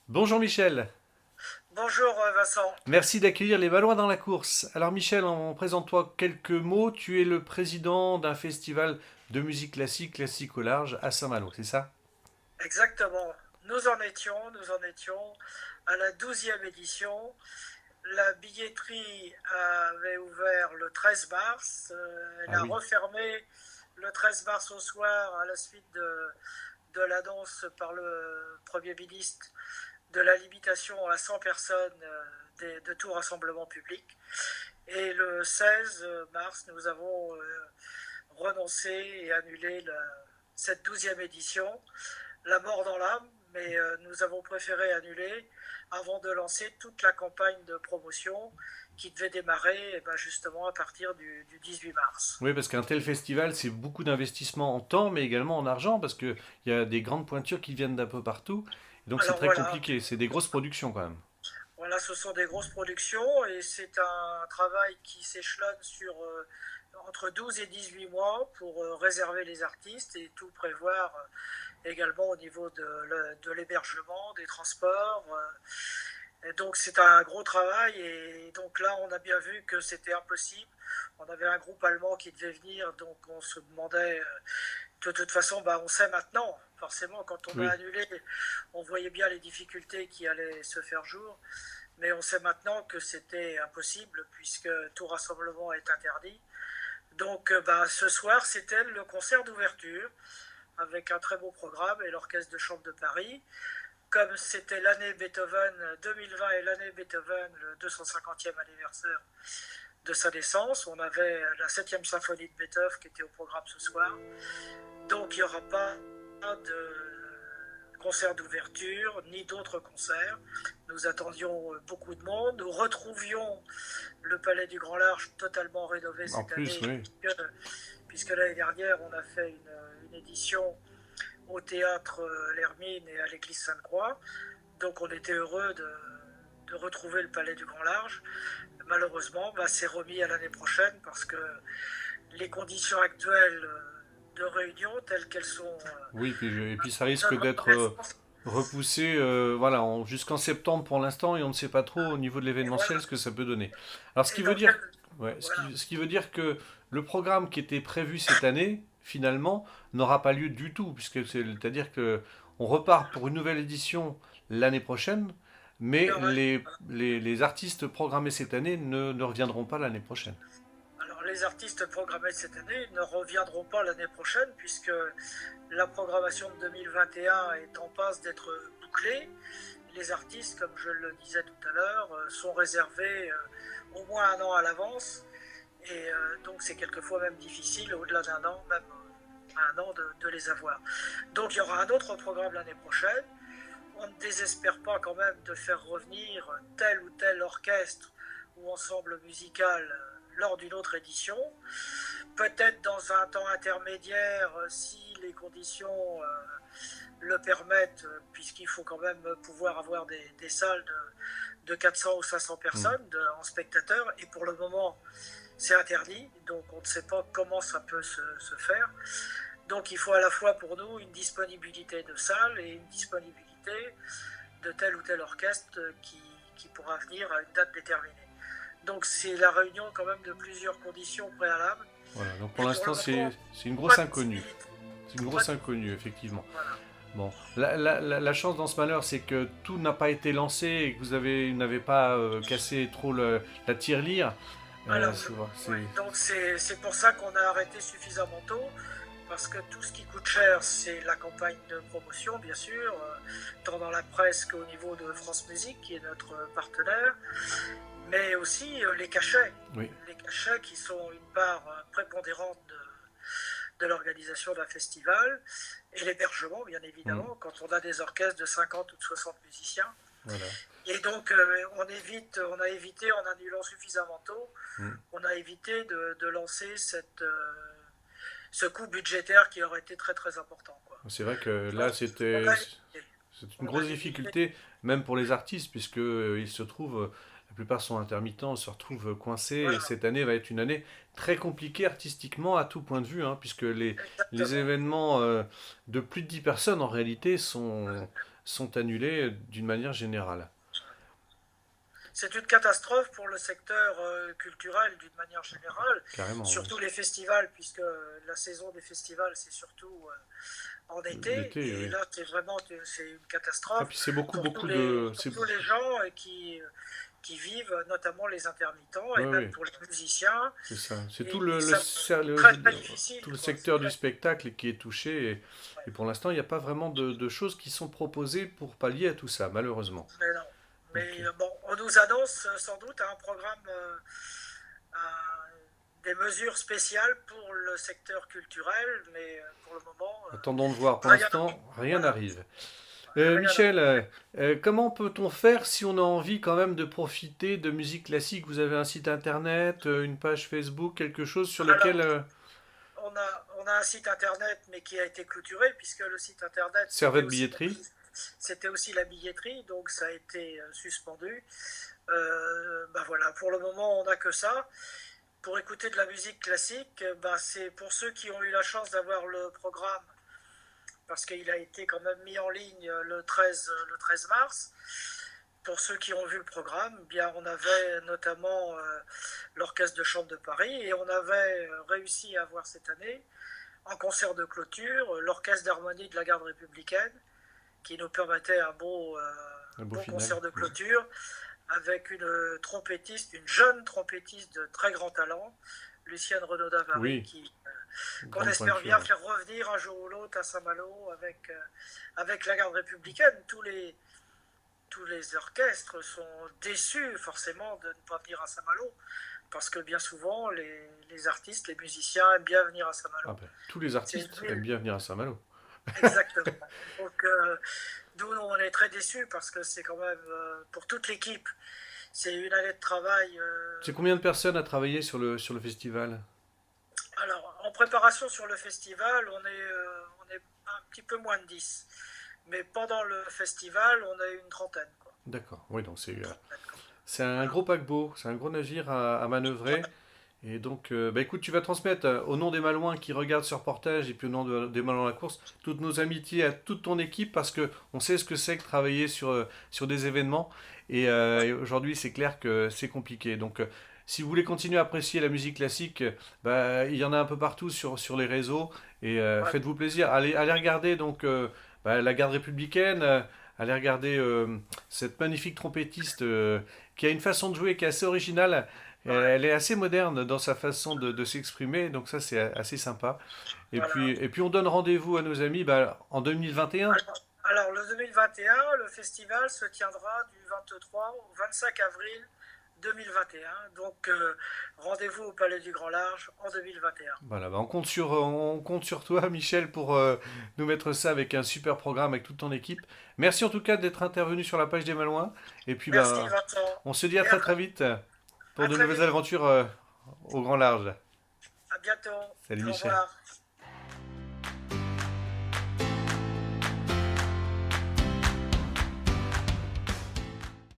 Bonjour Michel, Bonjour Vincent. merci d'accueillir les Valois dans la course. Alors Michel, en présente-toi quelques mots. Tu es le président d'un festival de musique classique, classique au large, à Saint-Malo, c'est ça? Exactement. Nous en étions à la 12e édition. La billetterie avait ouvert le 13 mars. Elle Ah a oui, refermé le 13 mars au soir à la suite de l'annonce par le Premier ministre de la limitation à 100 personnes de tout rassemblement public. Et le 16 mars, nous avons renoncé et annulé cette 12e édition. La mort dans l'âme, mais nous avons préféré annuler avant de lancer toute la campagne de promotion qui devait démarrer justement à partir du 18 mars. oui, parce qu'un tel festival, c'est beaucoup d'investissement en temps, mais également en argent, parce qu'il y a des grandes pointures qui viennent d'un peu partout. Donc c'est Alors très voilà, compliqué, c'est des grosses productions quand même. voilà, ce sont des grosses productions et c'est un travail qui s'échelonne sur entre 12 et 18 mois pour réserver les artistes et tout prévoir également au niveau de l'hébergement, des transports. Et donc c'est un gros travail et donc là on a bien vu que c'était impossible. On avait un groupe allemand qui devait venir, donc on se demandait, de toute façon, on sait maintenant, forcément quand on a Oui, annulé, on voyait bien les difficultés qui allaient se faire jour, mais on sait maintenant que c'était impossible puisque tout rassemblement est interdit. Donc ce soir c'était le concert d'ouverture avec un très beau programme et l'Orchestre de Chambre de Paris. Comme c'était l'année Beethoven 2020 et l'année Beethoven, le 250e anniversaire de sa naissance, on avait la 7e symphonie de Beethoven qui était au programme ce soir. Donc il n'y aura pas de concert d'ouverture ni d'autres concerts. Nous attendions beaucoup de monde. Nous retrouvions le Palais du Grand Large totalement rénové en cette plus, année, oui. puisque l'année dernière on a fait une édition au théâtre L'Hermine et à l'église Sainte-Croix. Donc on était heureux de retrouver le Palais du Grand Large. Malheureusement, c'est remis à l'année prochaine parce que les conditions actuelles de réunion, telles qu'elles sont, Oui, et puis ça risque notre d'être reconnaissance. repoussé voilà, jusqu'en septembre pour l'instant et on ne sait pas trop au niveau de Et voilà. l'événementiel ce que ça peut donner. Alors Et dans quel, voilà. ce qui veut dire que le programme qui était prévu cette année, finalement, n'aura pas lieu du tout, c'est-à-dire que on repart pour une nouvelle édition l'année prochaine, Il y mais aura, les artistes programmés cette année ne reviendront pas l'année prochaine. alors les artistes programmés cette année ne reviendront pas l'année prochaine puisque la programmation de 2021 est en passe d'être bouclée. Les artistes, comme je le disais tout à l'heure, sont réservés au moins un an à l'avance. Et donc c'est quelquefois même difficile, au-delà d'un an, même un an, de les avoir. Donc il y aura un autre programme l'année prochaine. On ne désespère pas quand même de faire revenir tel ou tel orchestre ou ensemble musical lors d'une autre édition. Peut-être dans un temps intermédiaire, si les conditions le permettent, puisqu'il faut quand même pouvoir avoir des salles de 400 ou 500 Hmm. personnes en spectateurs. Et pour le moment, c'est interdit, donc on ne sait pas comment ça peut se faire. Donc il faut à la fois pour nous une disponibilité de salle et une disponibilité de tel ou tel orchestre qui pourra venir à une date déterminée. Donc c'est la réunion quand même de plusieurs conditions préalables. Voilà, donc pour Et pour l'instant le moment, c'est une pas grosse de inconnue. visibilité. C'est une Pas grosse de... inconnue, effectivement. Voilà. Bon, la chance dans ce malheur, c'est que tout n'a pas été lancé et que n'avez pas cassé trop la tirelire. Alors, C'est... ouais. Donc c'est pour ça qu'on a arrêté suffisamment tôt, parce que tout ce qui coûte cher, c'est la campagne de promotion, bien sûr, tant dans la presse qu'au niveau de France Musique, qui est notre partenaire, mais aussi les cachets. Oui. Les cachets qui sont une part prépondérante de l'organisation d'un festival, et l'hébergement, bien Mm. évidemment, quand on a des orchestres de 50 ou de 60 musiciens. Voilà. Et donc, on a évité, en annulant suffisamment tôt, Mm. on a évité de lancer ce coût budgétaire qui aurait été très très important, quoi. C'est vrai que Donc, là, on a évité. c'est une On a grosse évité. difficulté, même pour les artistes, puisque ils se trouvent, la plupart sont intermittents, se retrouvent coincés, et Voilà, cette année va être une année très compliquée artistiquement à tout point de vue, hein, puisque les exactement. événements de plus de 10 personnes, en réalité, sont annulés d'une manière générale. C'est une catastrophe pour le secteur culturel d'une manière générale, Carrément, oui. surtout les festivals, puisque la saison des festivals, c'est surtout en été. L'été, Et oui. là, c'est une Ah, catastrophe puis c'est beaucoup, pour beaucoup de... pour tous les gens qui vivent, notamment les intermittents, Oui, et même oui, pour les musiciens. c'est ça. C'est tout Et ça peut être très très difficile, tout le quoi. C'est secteur du très, spectacle qui est touché. Et pour l'instant, il n'y a pas vraiment de choses qui sont proposées pour pallier à tout ça, malheureusement. mais non. Donc, Mais bon, on nous annonce sans doute un programme, des mesures spéciales pour le secteur culturel, mais pour le moment, attendons de voir. Pour rien, l'instant, rien voilà, n'arrive. rien à Michel, comment peut-on faire si on a envie quand même de profiter de musique classique? Vous avez un site internet, une page Facebook, quelque chose sur lequel Alors, on a un site internet, mais qui a été clôturé, puisque le site internet, servait de billetterie? c'était aussi la billetterie, donc ça a été suspendu. Ben voilà, pour le moment, on n'a que ça. Pour écouter de la musique classique, ben c'est pour ceux qui ont eu la chance d'avoir le programme, parce qu'il a été quand même mis en ligne le 13 mars. Pour ceux qui ont vu le programme, eh bien on avait notamment l'Orchestre de Chambre de Paris, et on avait réussi à voir cette année, en concert de clôture, l'Orchestre d'harmonie de la Garde républicaine, qui nous permettait Un beau bon final. concert de clôture, avec une trompettiste, une jeune trompettiste de très grand talent, Lucienne Renaud-Davary, Oui, qu'on grande espère pointure. bien faire revenir un jour ou l'autre à Saint-Malo avec la garde républicaine. Tous les orchestres sont déçus forcément de ne pas venir à Saint-Malo, parce que bien souvent les artistes, les musiciens aiment bien venir à Ah Saint-Malo. ben, tous les C'est une artistes aiment ville, bien venir à Saint-Malo. exactement. Donc nous, on est très déçus, parce que c'est quand même, pour toute l'équipe, c'est une année de travail. C'est combien de personnes à travailler sur le festival? Alors, en préparation sur le festival, on est un petit peu moins de 10. Mais pendant le festival, on a une trentaine, quoi. D'accord, oui, donc Une trentaine, quoi. c'est un Voilà. gros paquebot, c'est un gros navire à manœuvrer. Ouais, Et donc, bah écoute, tu vas transmettre au nom des Malouins qui regardent ce reportage et puis au nom des Malouins à la course, toutes nos amitiés à toute ton équipe parce que on sait ce que c'est que travailler sur des événements. Et aujourd'hui, c'est clair que c'est compliqué. Donc, si vous voulez continuer à apprécier la musique classique, bah, il y en a un peu partout sur les réseaux. Et ouais, faites-vous plaisir. Allez regarder donc bah, la garde républicaine. Allez regarder cette magnifique trompettiste qui a une façon de jouer qui est assez originale. ouais, Elle est assez moderne dans sa façon de s'exprimer, donc ça c'est assez sympa. voilà. Et puis on donne rendez-vous à nos amis bah, en 2021. Alors, le 2021, le festival se tiendra du 23 au 25 avril 2021. Donc, rendez-vous au Palais du Grand Large en 2021. Voilà, bah, on compte sur toi, Michel, pour nous mettre ça avec un super programme avec toute ton équipe. Merci en tout cas d'être intervenu sur la page des Malouins. Et puis Merci, bah, Vincent. on se dit à Et très très vite pour à de très nouvelles vite. aventures au grand large. À bientôt. Salut Au Michel. revoir.